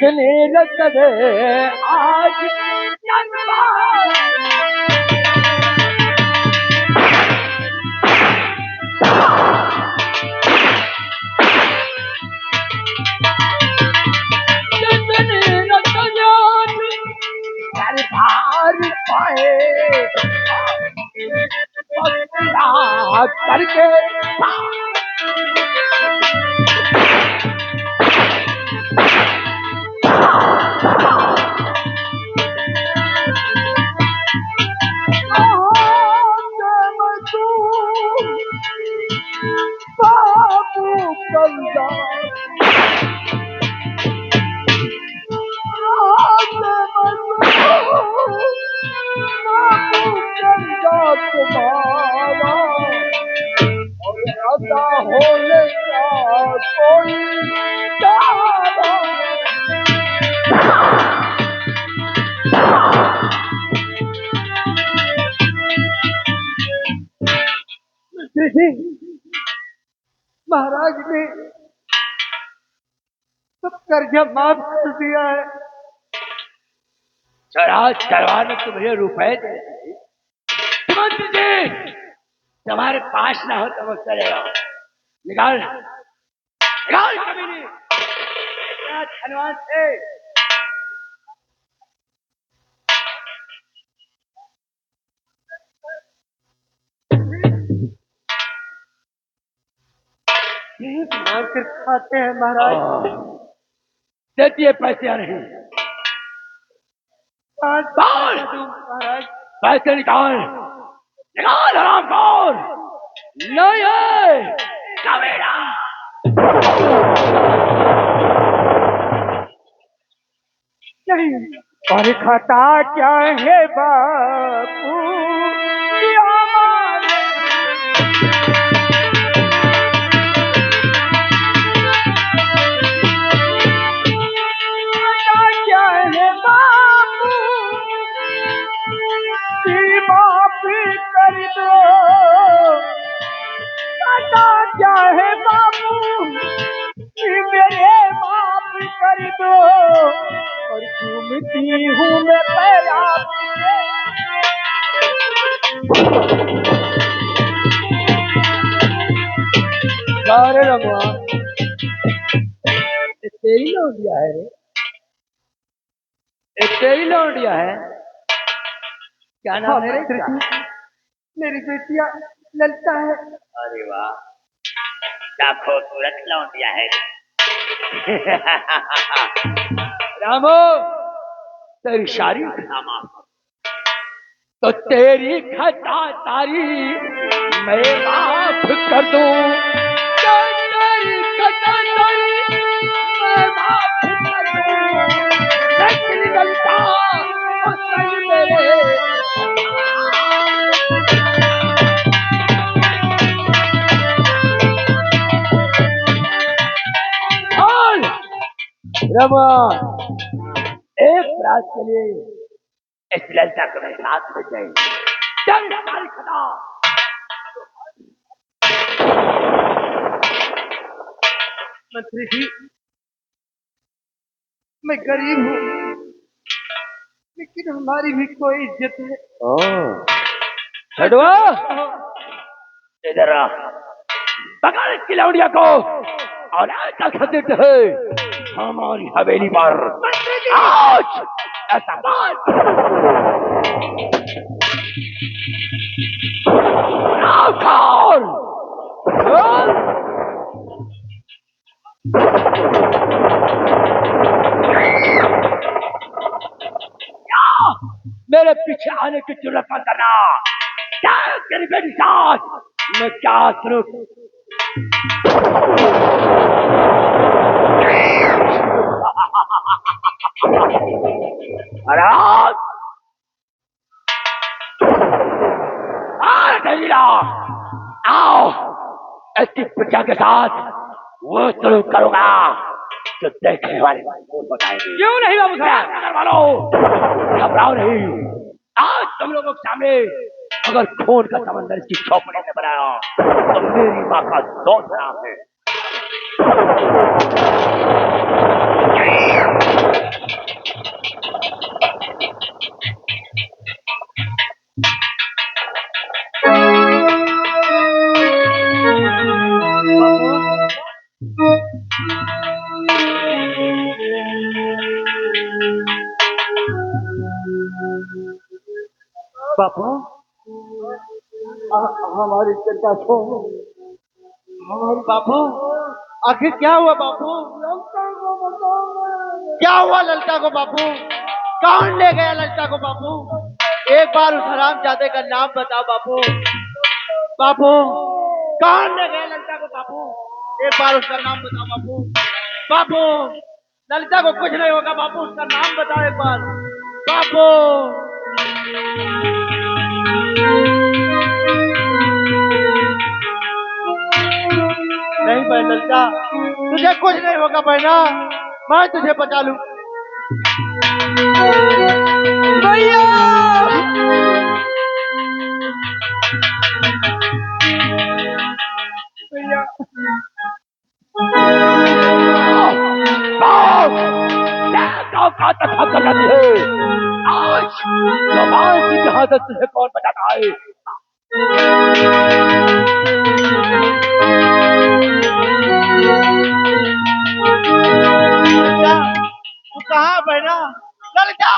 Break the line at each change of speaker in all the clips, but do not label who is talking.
जितने रखदे आज भार पाए करके बाबू कंदा तुम्हारा और अदा होने का कोई चारा महाराज ने सब कर्जा माफ कर दिया है। चढ़ाज करवाने तो मुझे रुपए दे मंत्री जी, तुम्हारे पास ना हो तो वो चलेगा। निकाल निकाल कमीनी धनवान से। मार कर खाते हैं महाराज। देती है पैसे या नहीं? महाराज पैसे निकाल निकाल हरामखोर। नहीं है कमीना। नहीं और खाता क्या है बापू क्या है बाबू मेरे माफ कर दो और घूमती हूँ मैं पैरा। अरे भगवान तेरी लौंडिया है रे, तेरी लौंडिया है। क्या नाम है? मेरी बेटिया ललता है। अरे वाह क्या खूबसूरत लौंडिया है। रामो तेरी शारी नामा तो तेरी खता तारी मैं माफ कर दूं। तेरी खता तारी मैं माफ कर दूं। लेकिन ललता मेरे रमा एक रात के लिए इस ललता को मेरे साथ में जाए। चल हमारी खता। मंत्री जी मैं गरीब हूँ लेकिन हमारी भी कोई इज्जत है। छड़वा इधर आ, पकड़ इसकी लौंडिया को और ऐसा खदेट है हमारी हवेली पर। आज ऐसा बात मेरे पीछे आने की जरूरत मत करना। क्या तेरी बेटी साथ मैं क्या सुनूं? आओ ऐसी प्रजा के साथ वो शुरू करूंगा जो देखने वाले बताएंगे। क्यों नहीं बाबू साहब? घबराओ नहीं। आज तुम लोगों के सामने अगर खून का समंदर इसकी चौपड़े में बनाया तो मेरी माँ का दोस्त नाम है।
बापू हमारी चिंता छोड़। हमारी बापू आखिर क्या हुआ बापू? क्या हुआ ललिता को बापू? कौन ले गया ललिता को बापू? एक बार उस हरामजादे का नाम बताओ बापू। बापू कौन ले गया ललिता को बापू? एक बार उसका नाम बताओ बापू। बापू ललिता को कुछ नहीं होगा बापू, उसका नाम बताओ एक बार बापू। नहीं बहन ललिता, तुझे कुछ नहीं होगा बहना, मैं तुझे बचा लूं। भैया भैया
जाती है आज जबान की शहादत तुझे कौन बताता है?
ललिता तू कहाँ बहना? ललिता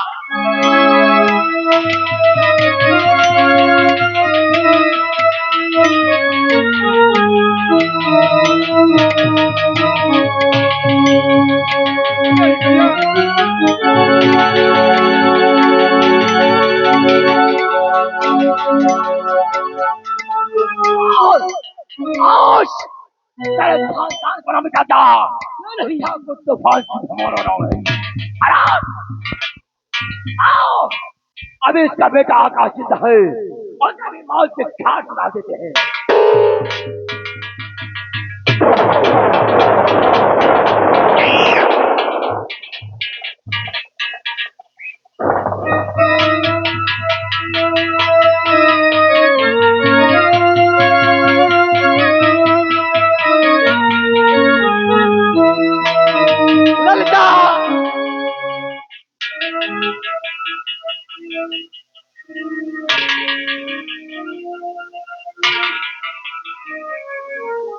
आज तेरे खानदान को न मिटाता नहीं आपको तूफान की भमोरा है। आराम आओ, अभी इसका बेटा आकाश जिंदा है और कभी मौत के घाट उड़ा देते हैं।
ललिता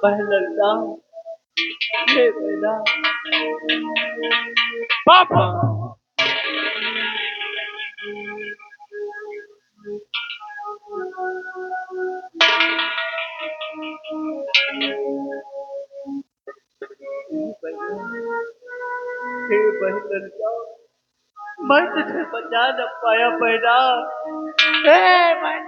बहन ललिता, हे बेटा पापा हे बहन ललिता, मैं तुझे बचा न पाया बेटा। हे बहन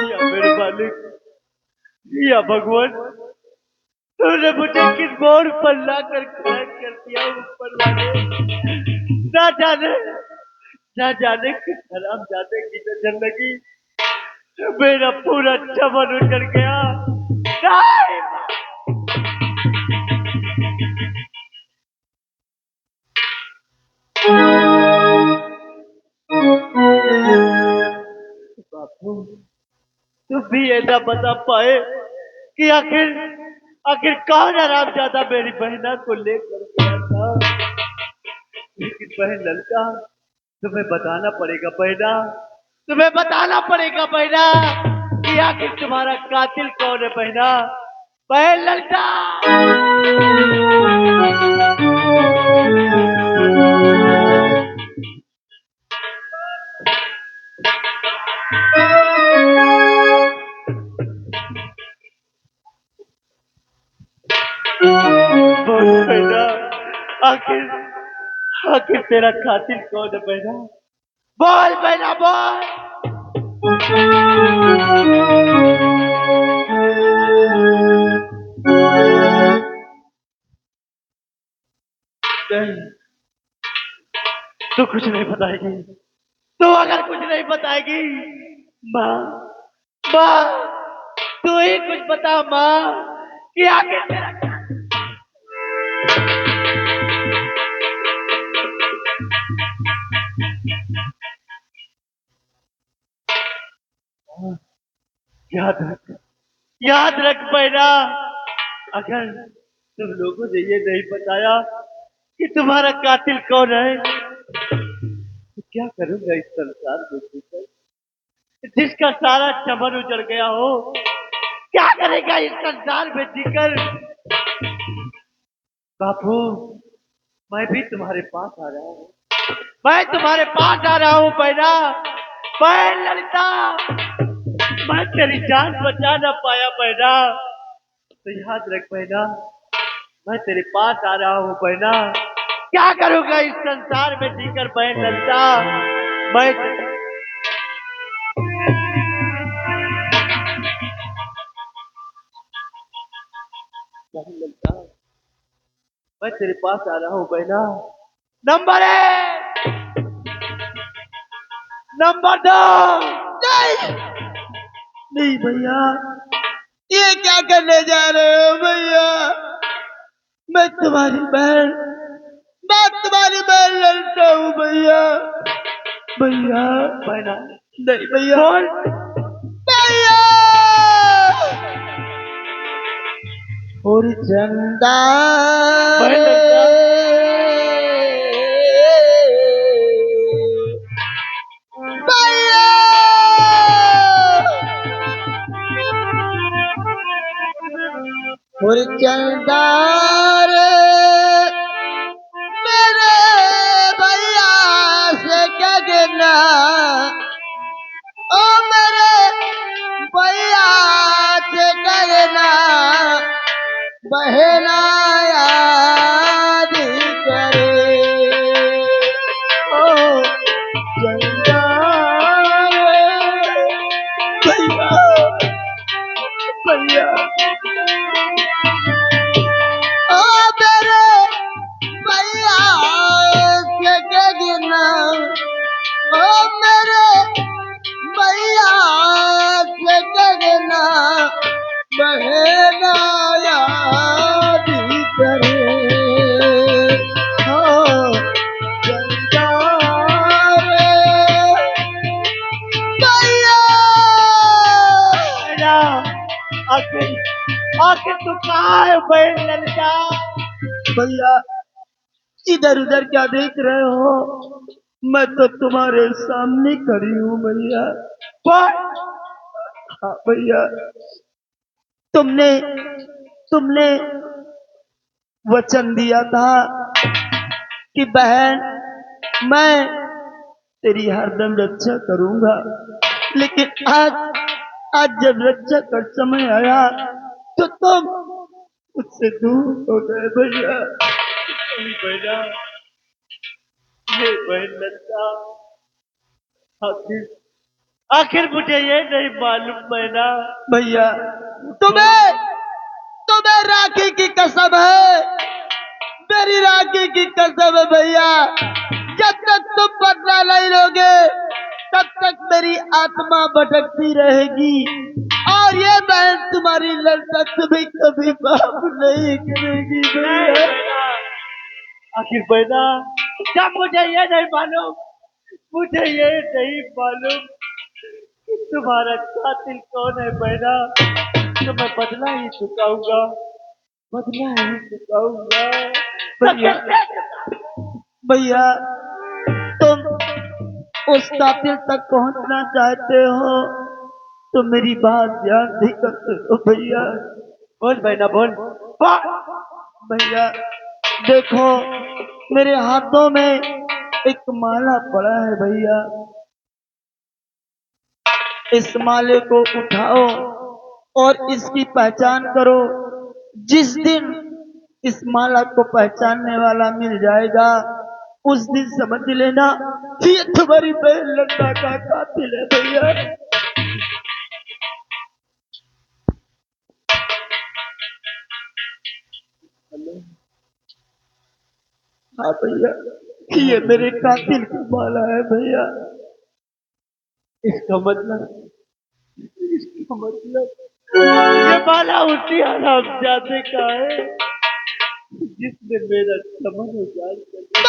या मेरे मालिक, या भगवान, तूने मुझे किस मोड़ पर लाकर खड़ा कर दिया ऊपर वाले। ना जाने ना जाने किस हराम जाने की नजर लगी, मेरा पूरा चमन उजड़ गया। नहीं! बापू तुम भी ऐसा बता पाए कि आखिर आखिर कौन आराम ज्यादा मेरी बहना को लेकर गया था। लेकिन बहन ललिता, तुम्हें बताना पड़ेगा बहना, तुम्हें बताना पड़ेगा बहना कि आखिर तुम्हारा कातिल कौन है बहना। बहन ललिता बोल बहना, आखिर आखिर तेरा कातिल कौन है बहना? बोल बहना बोल। नहीं, तू कुछ नहीं बताएगी। तू अगर कुछ नहीं बताएगी, माँ माँ तू ही कुछ बता माँ कि आखिर तेरा याद रख बहना, अगर तुम लोगों ने ये नहीं बताया कि तुम्हारा कातिल कौन है, क्या करूंगा इस संसार में जीकर, जिसका सारा चमन उजड़ गया हो। क्या करेगा इस संसार में जीकर। बापू, मैं भी तुम्हारे पास आ रहा हूँ, मैं तुम्हारे पास आ रहा हूँ बहना। बहन ललिता, मैं तेरी जान बचा ना पाया बहना, तो याद रख बहना, मैं तेरे पास आ रहा हूँ बहना। क्या करूंगा इस संसार में जीकर बहन ललिता। मैं बहन ललिता, मैं तेरे पास आ रहा हूँ बहना। Number 1, number 2।
नहीं नहीं भैया, ये क्या करने जा रहे हो भैया। मैं तुम्हारी बहन, मैं तुम्हारी बहन लड़ता हूँ भैया। भैया
बहना
नहीं भैया,
बोल।
भैया और चंदा
बहन
रे
ललिता,
भैया और चंदा रे मेरे भैया से क्या गिरना। ओ मेरे भैया से कहना, बहना याद करे। ओ चंदा रे भैया, भैया ओ मेरे भैया से कहना, ओ मेरे भैया से कहना, बहना याद करे। हो चंदा रे भैया।
बहना, आखिर आखिर तू कहाँ है बहन ललिता।
भैया इधर उधर क्या देख रहे हो, मैं तो तुम्हारे सामने खड़ी हूँ भैया।
बोल।
हाँ भैया, तुमने तुमने वचन दिया था कि बहन मैं तेरी हरदम रक्षा करूंगा, लेकिन आज जब रक्षा का समय आया तो तुम मुझसे दूर हो गए भैया।
बहना, ये बहन ललिता, आखिर आखिर मुझे ये नहीं मालूम बहना।
भैया तुम्हें तुम्हें राखी की कसम है, मेरी राखी की कसम है भैया। जब तक तुम बदला नहीं लोगे तब तक मेरी आत्मा भटकती रहेगी, और ये बहन तुम्हारी लड़का तुम्हें कभी माफ नहीं करेगी
नहीं
भैया।
बहना, आखिर बहना, जब मुझे ये नहीं मालूम, मुझे ये नहीं मालूम कि तुम्हारा कातिल कौन है बहना, तो मैं बदला ही चुकाऊंगा, बदला ही चुकाऊंगा।
भैया भैया तुम उस कातिल तक पहुंचना चाहते हो तो मेरी बात ध्यान से करते हो भैया।
बोल बहना बोल।
भैया देखो, मेरे हाथों में एक माला पड़ा है भैया, इस माले को उठाओ और इसकी पहचान करो। जिस दिन इस माला को पहचानने वाला मिल जाएगा उस दिन समझ लेना ये तुम्हारी बहन लड़का का कातिल है भैया। हाँ भैया, ये मेरे कातिल की माला है भैया।
इसका मतलब, इसका मतलब ये माला उसी हरामजादे का है जिसने मेरा चमन उजाड़ कर दिया।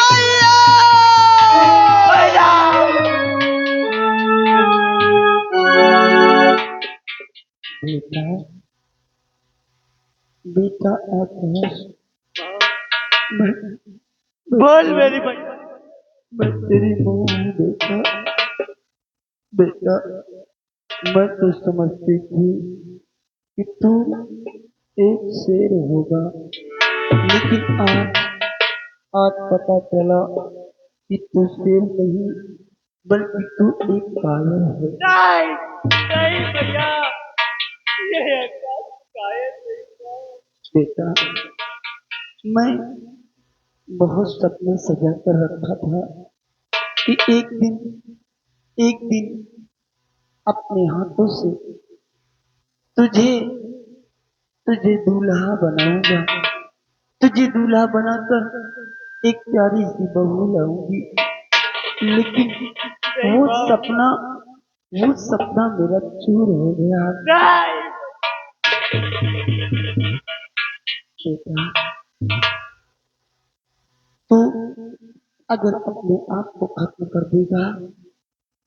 बेटा बेटा आप
बोल मेरी बहन,
मैं तेरी माँ हूँ बेटा। बेटा, मैं तो समझती थी कि तू एक शेर होगा, लेकिन आज पता चला कि तू शेर नहीं बल्कि तू एक कायर है।
नहीं नहीं भैया, ये आकाश कायर नहीं था।
बेटा, मैं बहुत सपने सजा कर रखा था कि एक दिन अपने हाथों से तुझे तुझे दूल्हा बनाऊंगा। तुझे दूल्हा बनाकर एक प्यारी सी बहू लाऊंगी। लेकिन
नहीं
वो
माँ,
सपना वो सपना मेरा चूर हो गया।
नहीं।
बेटा, तो अगर अपने आप को खत्म कर देगा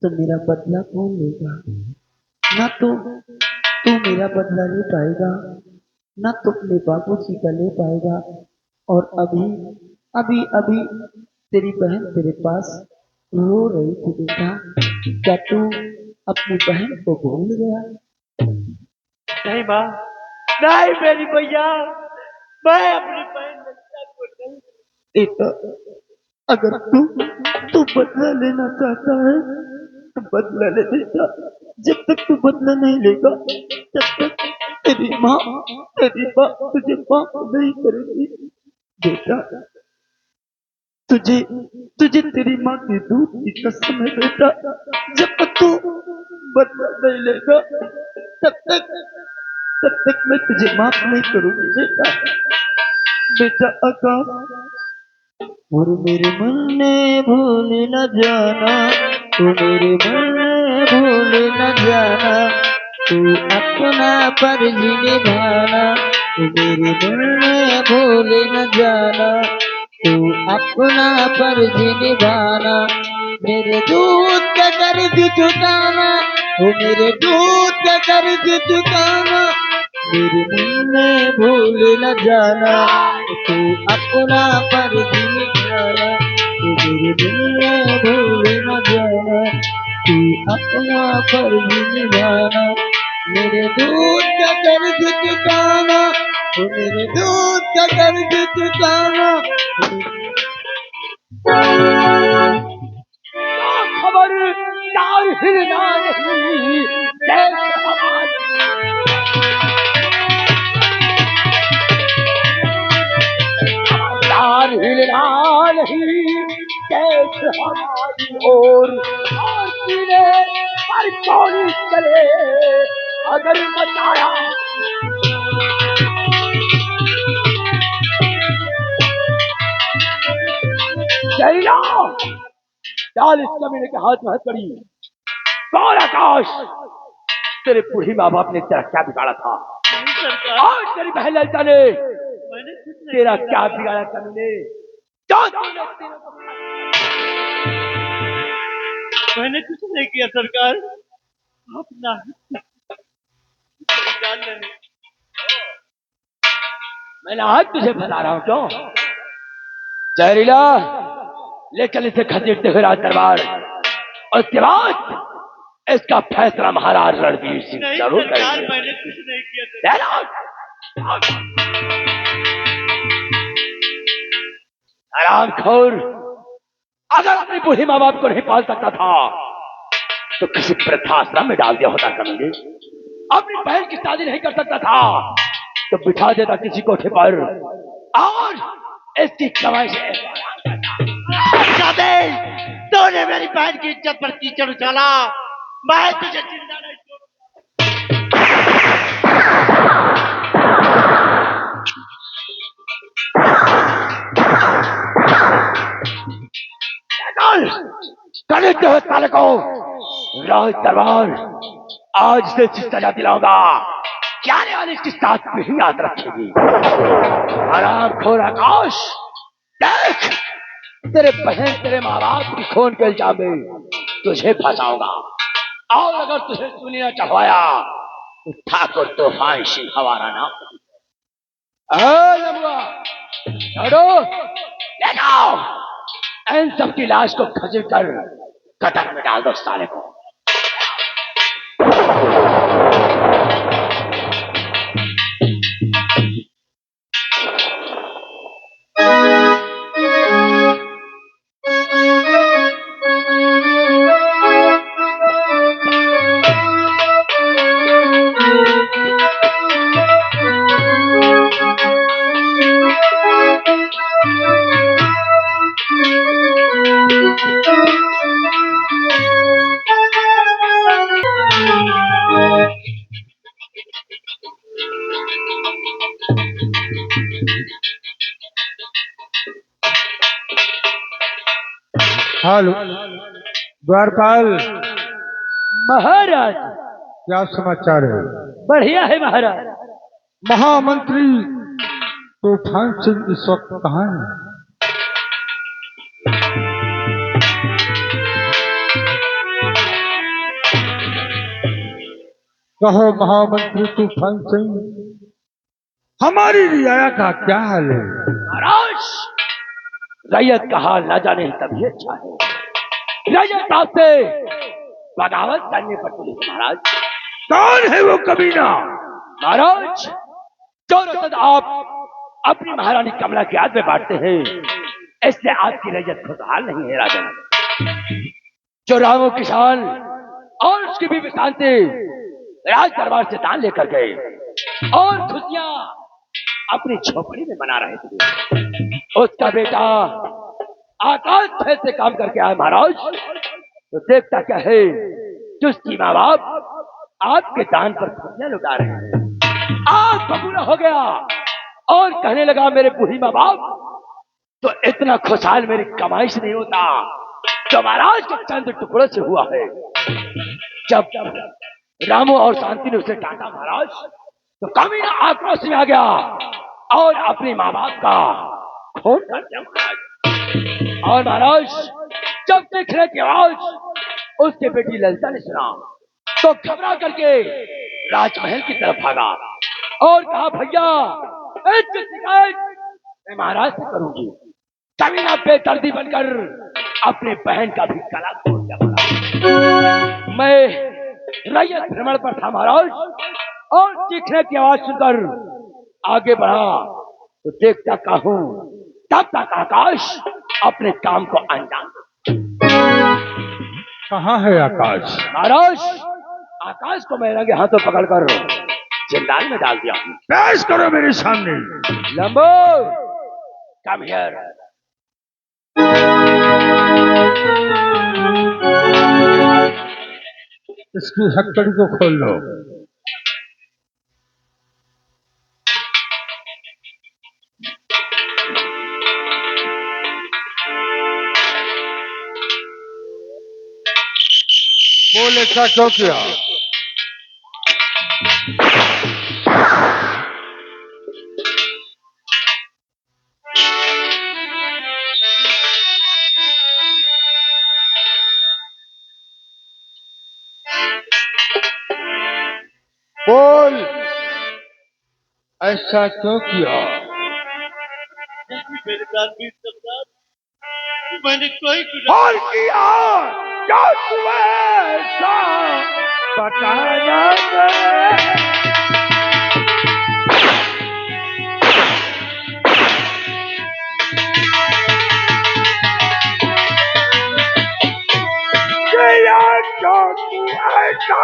तो मेरा बदला कौन लेगा? ना तो तू मेरा बदला ले पाएगा, ना तो अपने बाबूजी का ले पाएगा। और अभी अभी अभी तेरी बहन तेरे पास रो रही थी बेटा। क्या तू अपनी बहन को भूल गया?
नहीं माँ, नहीं मेरी भैया, मैं अपनी बहन ललिता को नहीं।
बेटा, अगर तू बदला लेना चाहता है तो बदला ले बेटा। जब तक तू बदला नहीं लेगा तब तक तेरी माँ तुझे माफ नहीं करेगी। बेटा, तुझे तुझे तेरी माँ के दूध की कसम है बेटा। जब तक तू बदला नहीं लेगा तब तक मैं तुझे माफ नहीं करूंगी बेटा। बेटा आकाश, और मेरे मन ने भूल न जाना, तू मेरे मन ने भूल न जाना, तू अपना फर्ज निभाना। तू मेरे मन ने भूल न जाना, तू अपना फर्ज निभाना। मेरे दूध का कर्ज चुकाना, वो मेरे दूध का कर्ज चुकाना। मेरे मन में भूल न जाना, तू अपना फर्ज निभाना। तू मेरे दिल में भूल न जाना, तू अपना फर्ज निभाना। मेरे दूध का कर्ज चुकाना, वो मेरे दूध का कर्ज चुकाना।
खबरदार हिलना नहीं, जैसे हमारी खबरदार हिलना नहीं, जैसे हमारी और सीने पर कौन चले अगर बताया। जैला डाल इस कमीने के हाथ में हथकड़ी। कौन आकाश, तेरे बूढ़ी माँ बाप ने तेरा क्या बिगाड़ा था?
नहीं सरकार,
और तेरी बहन ललिता ने
मैंने कुछ नहीं
तेरा
किया।
क्या बिगाड़ा कमीने? जो तूने तीनों को
मैंने कुछ नहीं किया सरकार, आप ना जान रहे।
मैं आज तुझे बता रहा हूँ क्यों? जहरीला, ले चल इसे घसीटते हुए राज दरबार, और उसके बाद इसका फैसला महाराज रणवीर सिंह
नहीं
जरूर
सरकार,
करेंगे।
मैंने कुछ नहीं किया सरकार।
हरामखोर, अगर अपनी बूढ़ी माँ बाप को नहीं पाल सकता था तो किसी वृद्धाश्रम में डाल दिया होता। कमीने, अपनी बहन की शादी नहीं कर सकता था तो बिठा देता किसी कोठे पर और इसकी कमाई से।
शादी, तूने मेरी बहन की इज्जत पर कीचड़ उछाला, मैं तुझे जिंदा नहीं छोड़ूंगा।
गणित हो साले को राज दरबार आज से सजा दिलाऊंगा। क्या आने वाली इसकी साथ पे ही याद रखेगी। हरामखोर आकाश, देख तेरे बहन तेरे माँ बाप की खून के इल्जाम में तुझे फंसाऊंगा, और अगर तुझे सुनिया चढ़वाया तो ठाकुर तूफान सिंह हमारा नाम। लमुआ, छोड़ो, ले जाओ इन सबकी लाश को खजीर कर कतर में डाल दो साले को।
हेलो द्वारपाल,
महाराज
क्या समाचार है?
बढ़िया है महाराज।
महामंत्री तूफान सिंह इस वक्त कहाँ है? कहो महामंत्री तूफान सिंह, हमारी रियाया का क्या हाल है?
महाराज, रैयत का हाल ना जाने तभी अच्छा है। रैयत आपसे बगावत करने पर तुली महाराज।
कौन है वो कमीना?
महाराज, जो रसद आप अपनी महारानी कमला की याद में बांटते हैं, इससे आपकी रैयत खुशहाल नहीं है राजन। जो रामो किसान और उसकी बीवी शांति राज दरबार से दान लेकर गए और खुशियां अपनी झोपड़ी में मना रहे थे, उसका बेटा आकाश फैल से काम करके आया महाराज। तो देखता क्या है कि उसकी माँ बाप आपके दान पर खुशियां लुटा रहे हैं। आज बबूला हो गया और कहने लगा मेरे बूढ़ी माँ बाप तो इतना खुशहाल मेरी कमाई से नहीं होता जो महाराज के चंद टुकड़ों से हुआ है। जब रामू और शांति ने उसे डांटा महाराज, तो कमीना आक्रोश में आ गया और अपने माँ बाप का खून कर दिया महाराज। और महाराज, जब देखने की आवाज उसके बेटी ललिता ने सुना तो घबरा करके राजमहल की तरफ भागा और कहा भैया इसकी शिकायत मैं महाराज से करूंगी। कमीना बेदर्दी बनकर अपने बहन का भी गला तोड़ दिया महाराज। मैं रैयत भ्रमण पर था महाराज और चीखने की आवाज सुनकर आगे बढ़ा तो देखता क्या हूं, तब तक आकाश अपने काम को अंजाम दे।
कहाँ है आकाश?
महाराज, आकाश को मैं रंगे हाथों पकड़कर जिंदाल में डाल दिया हूं।
पेश करो मेरे सामने।
लंबो, कम हियर।
इसकी हथकड़ी को खोल लो। बोल ऐसा क्यों किया? बोल ऐसा क्यों किया?
मेरे दानवीर सरदार, मैंने कोई गुनाह
और किया क्या तू ऐसा बताना दे। किया क्या तू ऐसा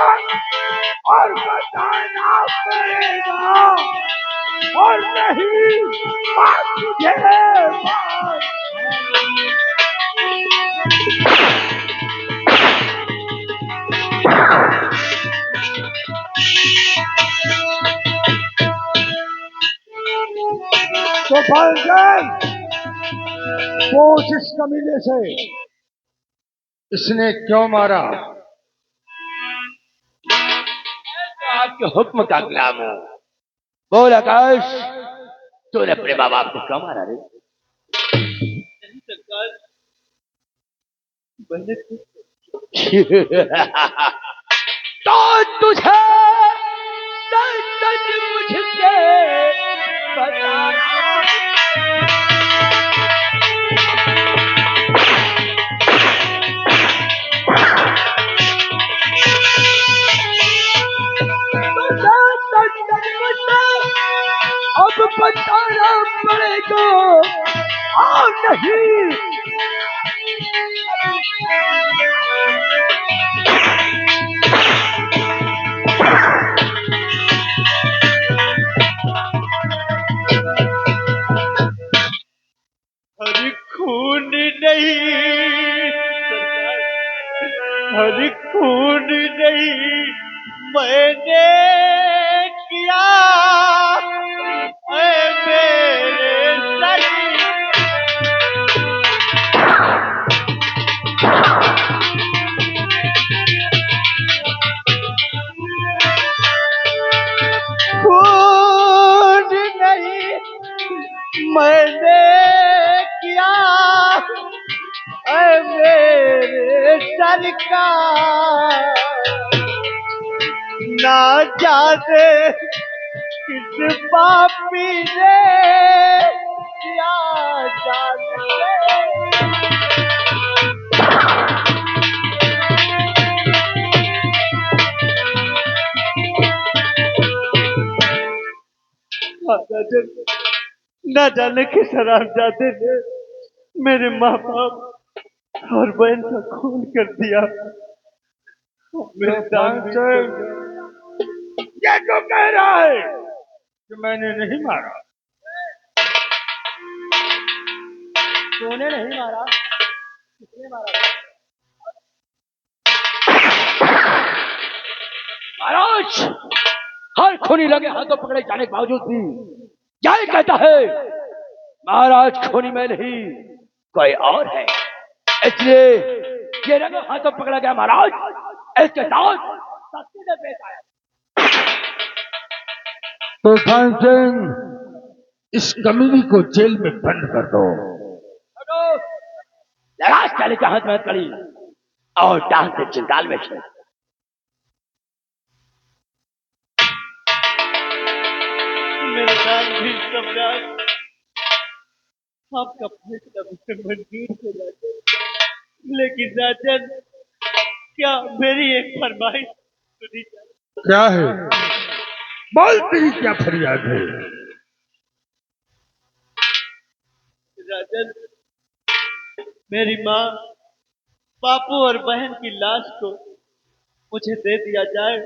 और बताना पड़ेगा, और नहीं बात तुझे बात। तो बलदेव, पूछ इस कमीने से इसने क्यों मारा?
आपके हुक्म का गुलाम हूं। बोल आकाश, तूने अपने माँ बाप को क्यों मारा रे?
नहीं सरकार, मैंने
तो तुझे सच मुझसे बताना। अब बताना पड़ेगा नहीं।
हर खून नहीं, हर खून नहीं मैंने किया, ऐ मेरे सर खून नहीं मैंने किया, ऐ मेरे सरकार ना जाने किस पापी ने किया जाने। न जाने किस हरामजादे ने मेरे माँ बाप और बहन का खून कर दिया। मेरे दान
ये तो कह रहा है कि मैंने नहीं मारा।
तूने नहीं मारा, किसने मारा?
महाराज, हर खूनी लगे हाथों पकड़े जाने के बावजूद भी यही कहता है महाराज खूनी में नहीं कोई और है, इसलिए ये लगे हाथों पकड़ा गया महाराज। इसके साथ सत्य ने पेश आया।
तो तानसेन, इस कमीनी को जेल में बंद कर दो।
लगा चाले के हाथ में कड़ी और टांग से चिंताल में छेड़।
मेरे दान भी सम्राट, आपका फैसला मुझे मंजूर हो जाए, लेकिन राजन क्या मेरी एक फरमाइश सुनी जाए?
क्या है? बोल, तेरी क्या फरियाद है?
राजन, मेरी माँ, बापू और बहन की लाश को मुझे दे दिया जाए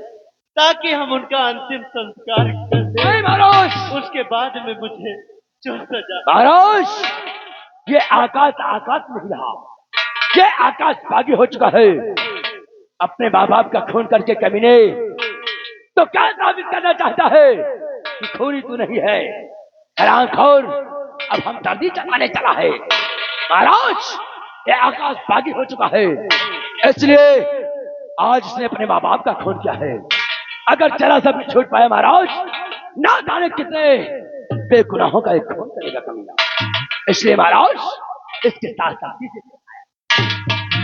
ताकि हम उनका अंतिम संस्कार कर दें।
महाराज,
उसके बाद में मुझे जो सजा।
महाराज, ये आकाश आकाश नहीं रहा, ये आकाश बागी हो चुका है। अपने माँ बाप का खून करके कमीने तो क्या साबित करना चाहता है कि खूनी तू नहीं है, हरामखोर। अब हम दर्दी चलाने चला है। महाराज, ये आकाश बागी हो चुका है, इसलिए आज इसने अपने माँ बाप का खून किया है। अगर जरा सा भी छूट पाया महाराज, ना जाने कितने बेगुनाहों का एक खून करेगा कमीना। इसलिए महाराज, इसके साथ साथ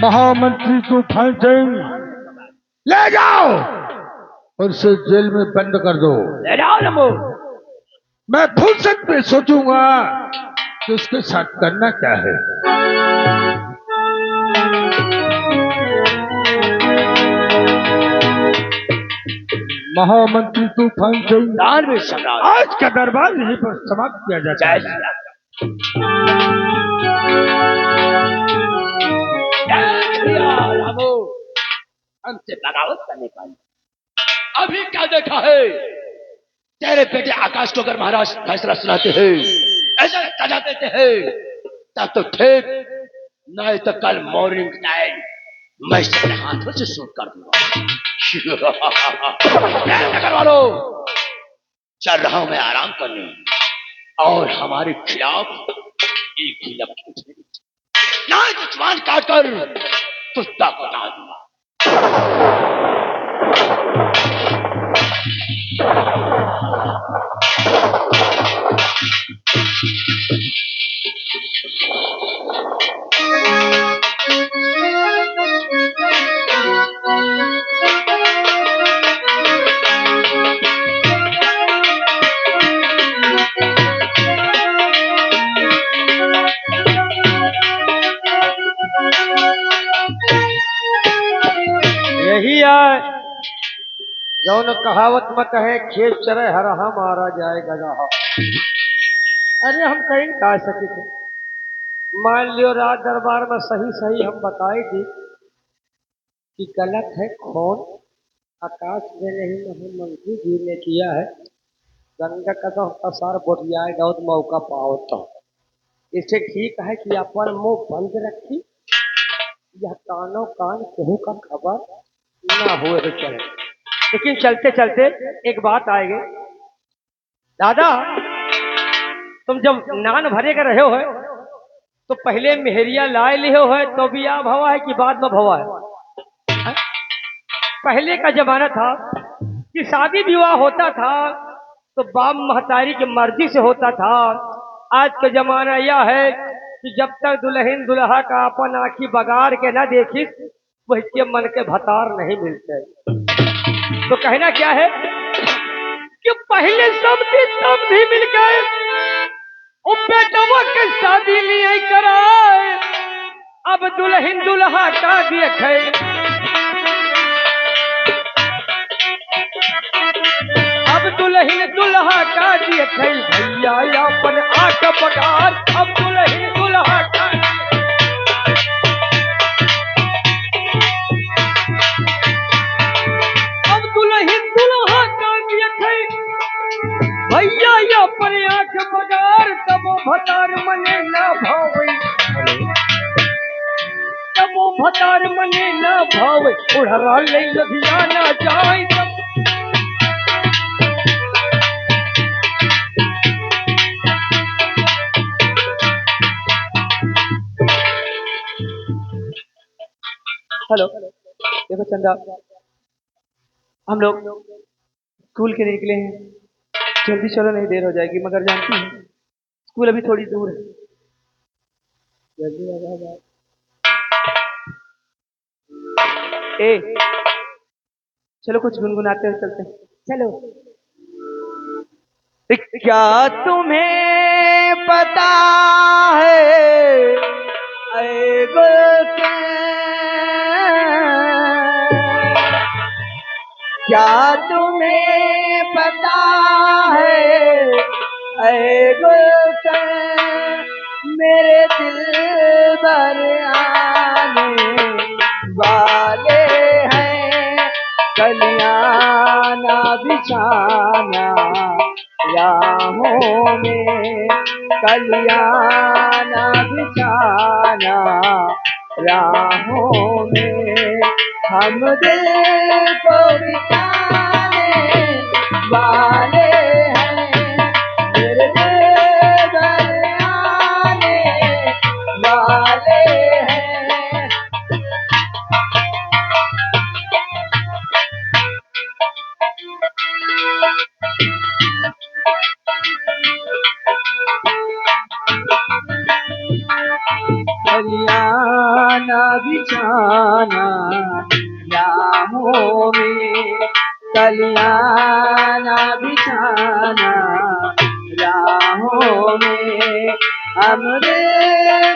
महामंत्री तूफान सिंह, ले जाओ और इसे जेल में बंद कर दो।
ले जाओ नमो।
मैं फुर्सत में सोचूंगा कि उसके साथ करना क्या है। महामंत्री तूफान सिंह,
दानवीर सम्राट,
आज का दरबार यहीं पर समाप्त किया जाता
जय
है।
श्री राम। जय श्री राम। हमसे बगावत करने पाई। अभी क्या देखा है? तेरे बेटे आकाश को अगर महाराज फैसला सुनाते हैं, ऐसा सजा देते हैं, तब तो ठीक, नहीं तो कल मॉर्निंग टाइम मैं इसे अपने हाथों से शूट कर दूंगा। नगर वालों, चल रहा हूं मैं आराम करने, और हमारे खिलाफ एक ही लफ्ज ना जुबान काटकर कुत्ता को डाल दूंगा।
यही है जो
कौन कहावत में कहे खेत चरे हरहा मारा जाए गधा। अरे हम कहीं नहीं कह सके थे। मान लियो राज दरबार में सही सही हम बताए थे कि गलत है कौन। आकाश में नहीं नहीं मंत्री जी ने किया है। गंगा कदम का सार बोटियाए बहुत मौका पाओ तो इससे ठीक है कि अपन मुंह बंद रखी, यह कानों कान केहू का खबर ना हुए तो चले। लेकिन चलते चलते एक बात आएगी। दादा तुम जब नान भरे कर रहे हो तो पहले मेहरिया लाए लियो है तो भी आ भवा है कि बाद में भवा है? पहले का जमाना था कि शादी विवाह होता था तो बाप महतारी की मर्जी से होता था। आज का जमाना यह है कि जब तक दुल्हन दुल्हा का अपन आंखी बगाड़ के ना देखिस वह के मन के भतार नहीं मिलते। तो कहना क्या है कि पहले सब थी तब भी मिल गए, बेटवा के शादी लिए कराए, अब दुल्हन दुल्हा का देखे। अब दुल्हन दुल्हा का देखे भैया अपन आंख बगाड़, अब दुल्हन दुल्हा का भैया अपन आंख बगाड़, तब वो भतार मने ना भावे, तब वो भतार मने ना भावे, उड़रा ले लधिया ना जाए।
हेलो देखो चंदा, हम लोग स्कूल के लिए निकले हैं, जल्दी चलो नहीं देर हो जाएगी। मगर जानती है स्कूल अभी थोड़ी दूर है, जल्दी आ जाओ। ए चलो कुछ गुनगुनाते हुए चलते हैं, चलो।
क्या तुम्हें पता है ऐ गुलशन, क्या तुम्हें पता है ऐ गुलशन, मेरे दिल भर आने वाले हैं, कलियां ना बिछाना राहों में, कलियां ना बिछाना राहों में, हम दिल को बिछाने वाले हैं, मेरे दिल भर आने वाले हैं। कलियां ना बिछाना राहों में, कलियां ना बिछाना राहों में, हम दिल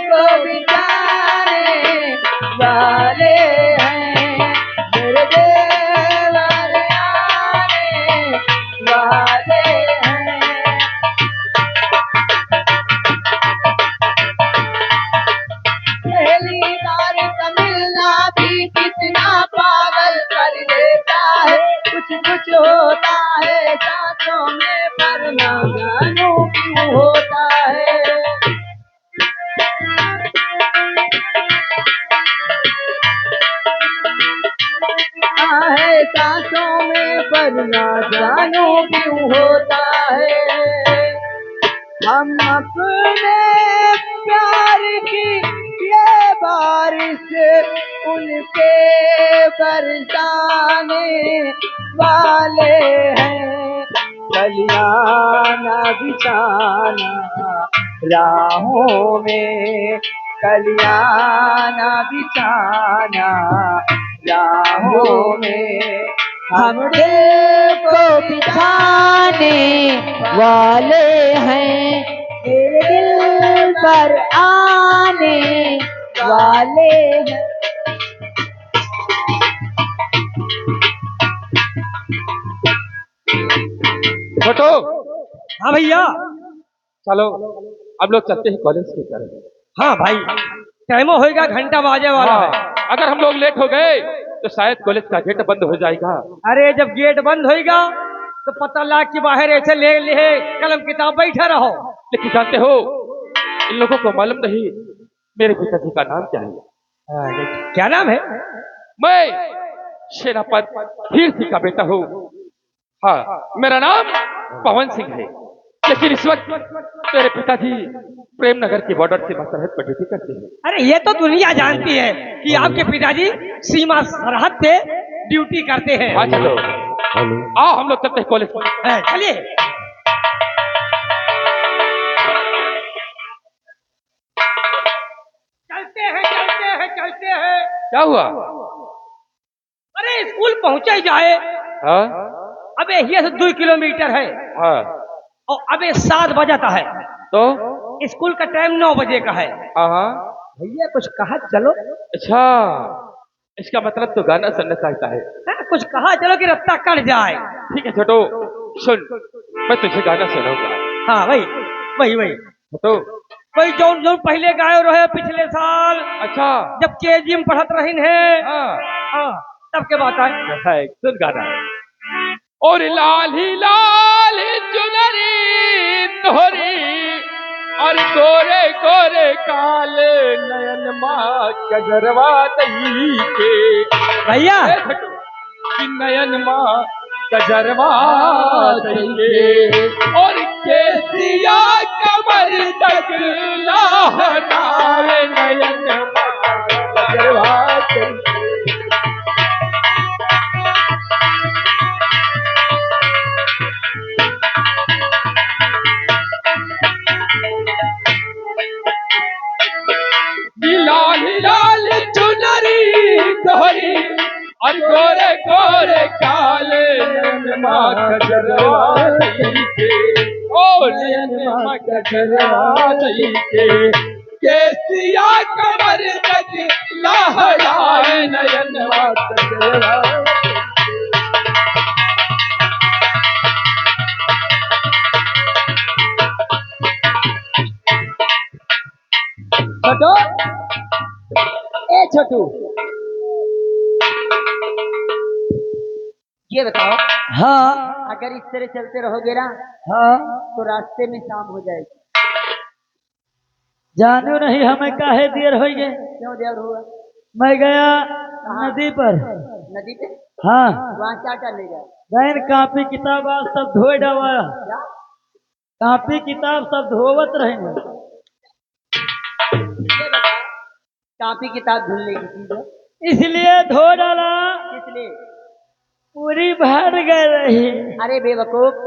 को बिछाने वाले हैं, मेरे दिल वाले आने वाले हैं। पहली बार का मिलना भी कितना पागल कर देता है, कुछ कुछ होता है सांसों में पर ना जानू क्यों होता है। है सांसों में पर ना जानू क्यों होता है। हम अपने प्यार की ये बारिश उनके बरसाने वाले हैं, कलियां ना बिछाना राहों में, कलियां ना बिछाना राहों में, हम दिल को बिछाने वाले हैं, तेरे दिल पर आने वाले हैं।
छोटो,
हाँ भैया।
चलो अब लोग चलते हैं कॉलेज की तरफ।
हाँ भाई, टाइमो होएगा, घंटा बाजे वाला है।
हाँ, अगर हम लोग लेट हो गए तो शायद कॉलेज का गेट बंद हो जाएगा।
अरे जब गेट बंद होएगा तो पता लाग के बाहर ऐसे ले ले कलम किताब बैठा रहो।
लेकिन जानते हो, इन लोगों को मालूम नहीं मेरे पिताजी का नाम क्या है।
क्या नाम है?
मैं सेनापति हीर सिंह का बेटा हूँ। हाँ, मेरा नाम पवन सिंह है। लेकिन इस वक्त मेरे पिताजी प्रेम नगर के बॉर्डर से सरहद पर ड्यूटी करते हैं।
अरे ये तो दुनिया जानती है कि आपके पिताजी सीमा सरहद पे ड्यूटी करते हैं।
हाँ चलो, आओ हम लोग चलते हैं कॉलेज में।
चलिए। चलते हैं।
क्या हुआ?
अरे स्कूल पहुंचे जाए।
हाँ
अबे ये से 2 किलोमीटर है
हाँ,
और अबे 7 बजाता है
तो
स्कूल का टाइम 9 बजे का है।
हाँ,
भैया कुछ कहा चलो।
अच्छा, इसका मतलब तो गाना सुनना चाहता है।
कुछ कहा चलो कि रास्ता कट जाए।
ठीक है छोटो, सुन, मैं तुझे गाना सुनाऊंगा।
हाँ वही वही वही
छोटो,
वही जो जो पहले गायो रहे पिछले साल,
अच्छा,
जब केजी में पढ़त रही है।
हाँ
हाँ, तब के बात है।
सुन गाना। और लाल ही लाल चुनरी तोहरी और गोरे गोरे काले नयन माँ कजरवा दई के।
भैया
कि नयन माँ कजरवा दई के और केसिया कमर तक लहराए नयन माँ कजरवा दई के। लाल लाल चुनरी तोहरी और गोरे गोरे काले नयन माँ कजरवा दई के। ओ नयन माँ कजरवा दई के केसिया कमर तक लहराए नयन माँ कजरवा।
छोटू, ए छोटू, ये बताओ।
हाँ
अगर इस तरह चलते रहोगे ना
हाँ,
तो रास्ते में शाम हो जाएगी।
जानो नहीं हमें काहे देर हो गए।
क्यों देर हुआ?
मैं गया नदी पर।
नदी पे
हाँ,
वहाँ क्या करने गए?
गैन कापी किताब आज सब धोए डवा। कापी किताब सब धोवत रहेंगे।
कापी किताब धुलने की चीज है,
इसलिए धो डाला,
इसलिए।
पूरी भर गए रही।
अरे बेवकूफ,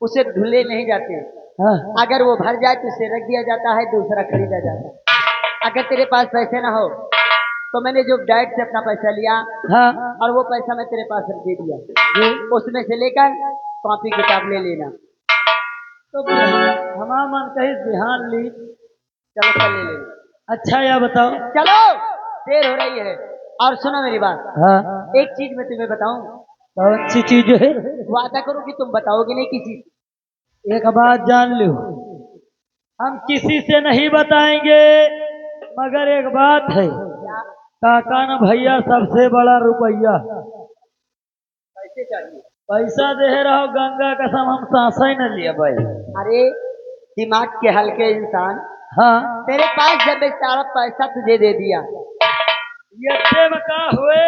उसे धुले नहीं जाते।
हाँ,
अगर वो भर जाए तो उसे रख दिया जाता है, दूसरा खरीदा जाता है। अगर तेरे पास पैसे ना हो तो मैंने जो डाइट से अपना पैसा लिया
हाँ,
और वो पैसा मैं तेरे पास रख दे दिया, उसमें से लेकर कॉपी किताब ले लेना।
तो हमारा मन कहीं ध्यान ली।
चलो कल ले लेना।
अच्छा या बताओ।
चलो, देर हो रही है। और सुनो मेरी बात,
हाँ,
एक चीज मैं तुम्हें बताऊं,
कौन सी चीज है?
वादा करो कि तुम बताओगे नहीं किसी।
एक बात जान लो, हम किसी से नहीं बताएंगे, मगर एक बात है, काका न भैया सबसे बड़ा रुपया।
पैसे चाहिए?
पैसा दे रहो, गंगा कसम हम सांसा ही न लिया भाई।
अरे दिमाग के हल्के इंसान,
हाँ,
तेरे पास जब मैं सारा पैसा तुझे दे दिया,
ये बता हुए,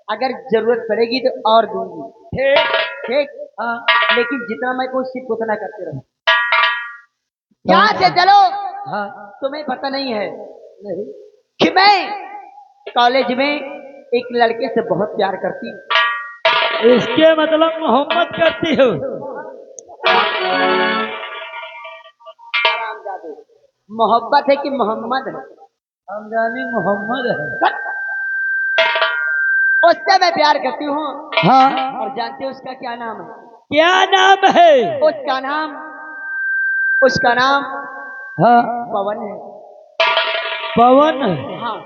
अगर जरूरत पड़ेगी तो और दूंगी।
ठीक
ठीक,
हाँ,
लेकिन जितना मैं कुछ सिर्फ उतना करते रहो। यहाँ से चलो।
हाँ,
तुम्हें पता नहीं है कि मैं कॉलेज में एक लड़के से बहुत प्यार करती हूँ।
इसके मतलब मोहब्बत करती हो।
मोहब्बत है कि मोहम्मद है?
हम जानी मोहम्मद है।
उससे मैं प्यार करती हूँ।
हाँ,
और जानते हो उसका क्या नाम है?
क्या नाम है?
उसका नाम
हाँ,
पवन है।
पवन।
हाँ,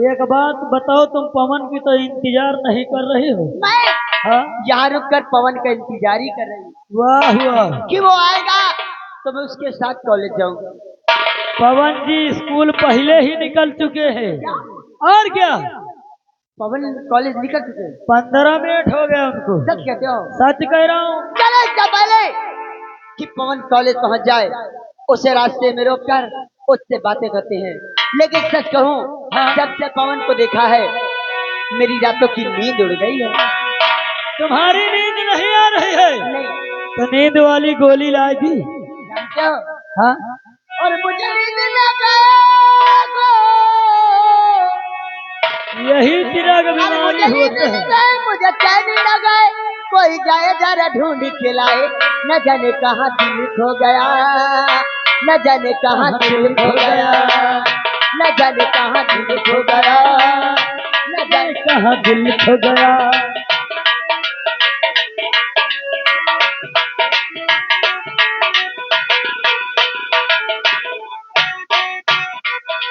एक बात बताओ, तुम पवन की तो इंतजार नहीं कर रही हो?
मैं हाँ? यहाँ रुक कर पवन का इंतजार ही कर रही हूँ।
वाह वाह,
कि वो आएगा तो मैं उसके साथ कॉलेज जाऊंगा।
पवन जी स्कूल पहले ही निकल चुके हैं। और क्या,
पवन कॉलेज निकल चुके हैं।
15 मिनट हो गए उनको।
सच कहते हो?
सच कह रहा हूँ।
चले इससे पहले कि पवन कॉलेज पहुंच जाए, उसे रास्ते में रोक कर उससे बातें करते हैं। लेकिन सच कहूं, जब से पवन को देखा है मेरी रातों की नींद उड़ गई है।
तुम्हारी नींद नहीं आ रही है?
नहीं
तो नींद वाली गोली लाई दी।
जानते हो?
हाँ?
और मुझे नींद न गए,
यही चिराग
अरे
बीमारी
मुझे नींद
होते
न
हैं।
गए, मुझे चैन न गए। कोई जाए जरा ढूंढ के लाए, न जाने कहाँ दिल खो गया, न जाने कहाँ दिल खो गया, न जाने कहाँ दिल खो गया, न जाने
कहाँ दिल खो गया।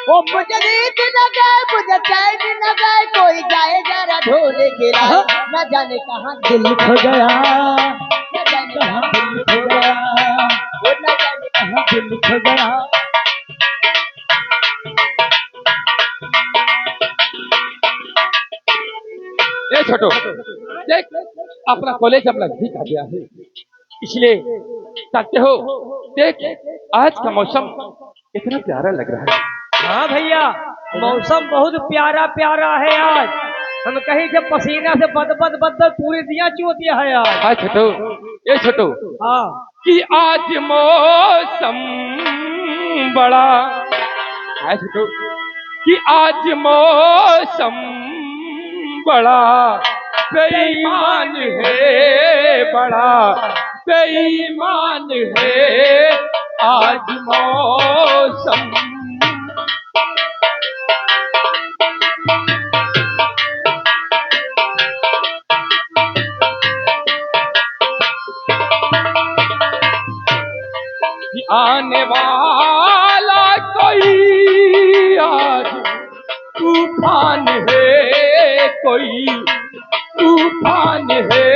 ओ मुझे नींद न गए, मुझे चैन न गए। कोई जाए जरा ढूंढ के लाए, न जाने कहाँ दिल
दिल खो गया,
न जाने
कहाँ
कहाँ
दिल खो गया,
वो न जाने
कहाँ दिल खो गया।
ए छोटो, देख अपना कॉलेज अब नजदीक आ गया है, इसलिए चलते हो। देख आज का मौसम इतना प्यारा लग रहा है।
हाँ भैया, मौसम बहुत प्यारा प्यारा है आज। हम कहीं के पसीना से बद बद बद पूरी दिया चुतिया है आज।
हाँ छोटो, ए छोटो,
हाँ
कि आज मौसम बड़ा है छोटो, कि आज मौसम बड़ा बेईमान है, बड़ा बेईमान है आज मौसम। कि आने वाला कोई आज तूफान है, कोई तूफान है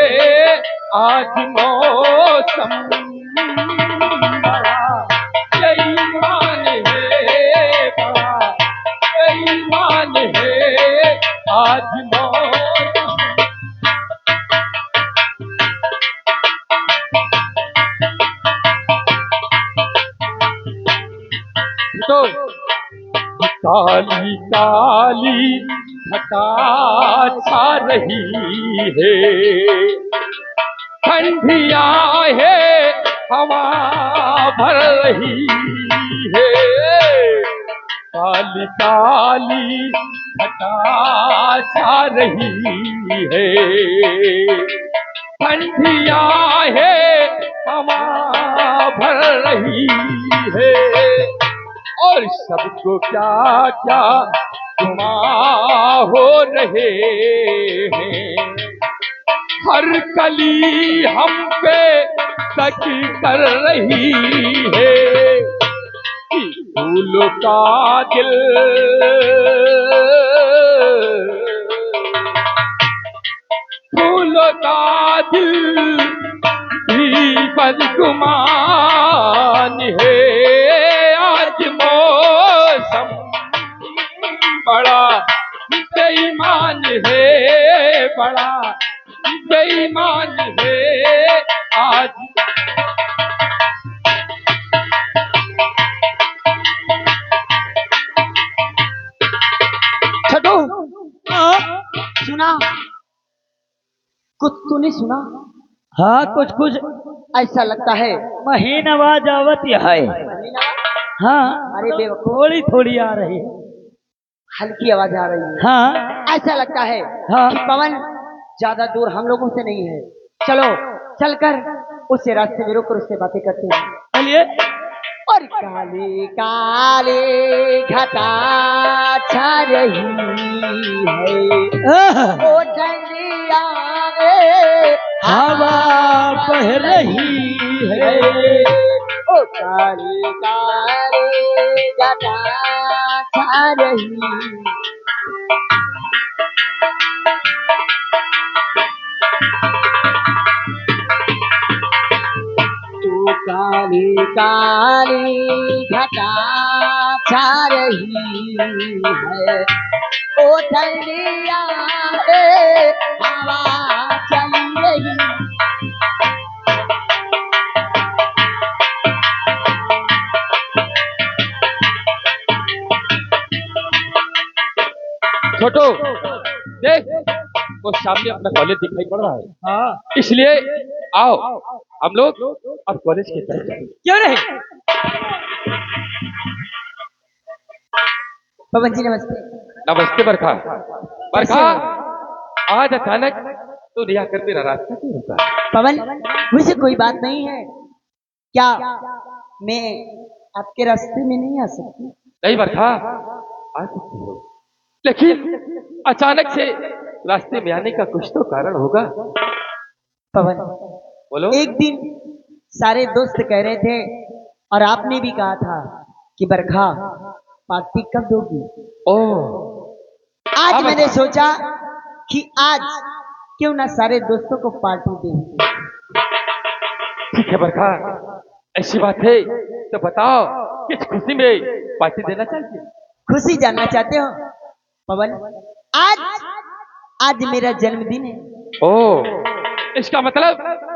आज मौसम बड़ा बेईमान है, बड़ा बेईमान है आज मौसम। तो काली काली घटा छा रही है, ठंडिया है हवा भर रही है, काली काली घटा छा रही है, ठंडिया है हवा भर रही है, और सबको क्या क्या गुमा हो रहे हैं, हर कली हम पे तक कर रही है, कि फूलों का दिल फूलों का दिल भी बदगुमान है आज मौसम बड़ा बेईमान है, बड़ा बेईमान है आज।
छोटू सुना, कुछ तूने सुना?
हाँ, कुछ कुछ
ऐसा लगता है
महीन आवाज आवती है। हाँ,
अरे बेवकूफ,
थोड़ी थोड़ी आ रही है।
हल्की आवाज आ रही है।
हाँ
ऐसा लगता है
हाँ।
कि पवन ज्यादा दूर हम लोगों से नहीं है। चलो चलकर उसे रास्ते में रोककर उससे बातें करते हैं।
चलिए।
और काली काली घटा छा रही है, ओ ठंडिया में
हवा बह रही है,
ओ काली काली घटा छा रही। काली काली घटा छा रही है, ओ ठंडिया रे हवा चल रही।
छोटू देख, वो सामने अपना कॉलेज दिखाई पड़ रहा है।
हाँ,
इसलिए आओ हम लोग अब कॉलेज की तरफ चलें।
क्यों नहीं? पवन जी नमस्ते।
नमस्ते बरखा। बरखा, आज अचानक तू रिया कर मेरा रास्ता क्यों रुका?
पवन, मुझे कोई बात नहीं है क्या? मैं आपके रास्ते में नहीं आ सकती?
नहीं बरखा, आ सकती हो, लेकिन अचानक से रास्ते में आने का कुछ तो कारण होगा।
पवन,
बोलो।
एक दिन सारे दोस्त कह रहे थे और आपने भी कहा था कि बरखा पार्टी कब दोगी?
ओह,
आज मैंने सोचा कि आज क्यों ना सारे दोस्तों को पार्टी दें।
ठीक है बरखा, ऐसी बात है तो बताओ, किस खुशी में पार्टी देना चाहिए?
खुशी जानना चाहते हो? पवन, आज मेरा जन्मदिन है।
ओह, इसका मतलब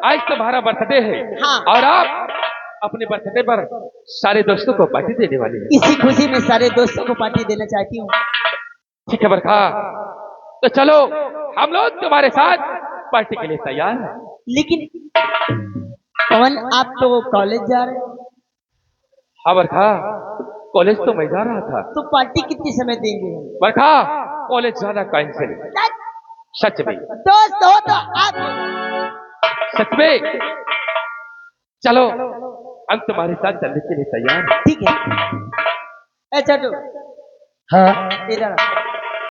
आज तुम्हारा बर्थडे है।
हाँ।
और आप अपने बर्थडे पर सारे दोस्तों को पार्टी देने वाले हैं।
इसी खुशी में सारे दोस्तों को पार्टी देना चाहती हूँ।
ठीक है बरखा, तो चलो हम लोग तुम्हारे साथ पार्टी के लिए तैयार हैं।
लेकिन पवन, आप तो कॉलेज जा रहे हो।
हाँ बरखा, कॉलेज तो मैं जा रहा था।
तो पार्टी कितने समय देंगे?
बरखा, कॉलेज जाना कैंसिल। सच में?
दोस्त हो तो आप।
सच में? चलो हम तुम्हारे साथ चलने के लिए तैयार हैं।
ठीक है। अच्छा तो
हाँ,
इधर